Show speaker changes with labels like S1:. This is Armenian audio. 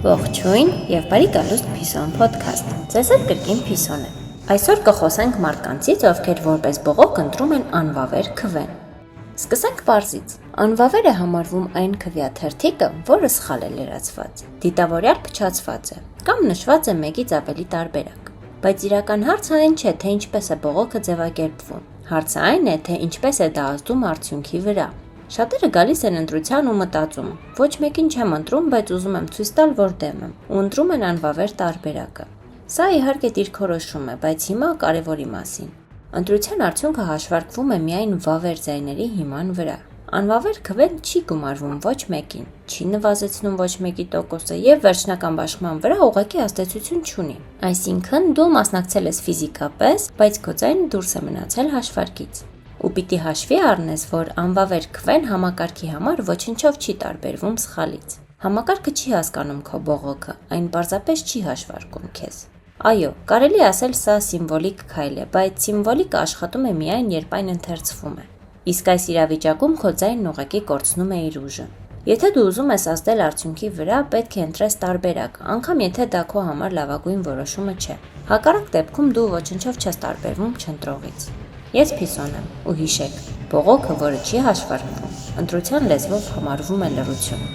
S1: Ողջույն եւ բարի գալուստ Փիսոն podcast։ Ձեզ հետ կրկին Փիսոն է։ Այսօր կխոսենք մարդկանցից, ովքեր որպես բողոք ընտրում են անվավեր քվեն։ Սկսենք պարզից։ Անվավերը համարվում այն քվեաթերթիկը, որը սխալ է լրացված, դիտավորյալ փչացված է կամ նշված է մեկից ավելի տարբերակ։ Բայց իրական հարցը այն չէ, թե ինչպես է բողոքը ձևակերպվում։ Հարցը այն է, թե ինչպես է դա ազդում արդյունքի վրա։ Շատերը գալիս են ընտրության ու մտածում. ոչ մեկին չեմ ընտրում, բայց ուզում եմ ցույց տալ, որ դեմ եմ, ու ընտրում են անվավեր տարբերակը։ Սա իհարկե դիրքորոշում է, բայց հիմա կարևորի մասին։ Ընտրության արդյունքը հաշվարկվում է միայն վավեր ձայների հիման վրա։ Անվավեր քվեն չի գումարվում ոչ մեկին, չի նվազեցնում ոչ մեկի տոկոսը եւ վերջնական բաշխման վրա ուղղակի ազդեցություն չունի։ Այսինքն դու մասնակցել ես ֆիզիկապես, բայց քո ձայնը դուրս է մնացել հաշվարկից։ Ու պիտի հաշվի առնես, որ անվավեր քվեն համակարգի համար ոչնչով չի տարբերվում սխալից։ Համակարգը չի հասկանում քո բողոքը, այն պարզապես չի հաշվարկում քեզ։ Այո, կարելի ասել սա սիմվոլիկ քայլ է, բայց սիմվոլիկը աշխատում է միայն, երբ այն ընթերցվում է։ Իսկ այս իրավիճակում քո ձայնն ուղղակի կորցնում է իր ուժը։ Եթե դու ուզում ես ազդել արդյունքի վրա, պետք է ընտրես տարբերակ, անգամ եթե դա քո համար լավագույն որոշումը չէ։ Հակառակ դեպքում դու ոչնչով չես տարբերվում չընտրողից։ Ես Փիսոն եմ, ու հիշեք, բողոքը, որը չի հաշվարկվում, ընտրության լեզվով համարվում է լռություն։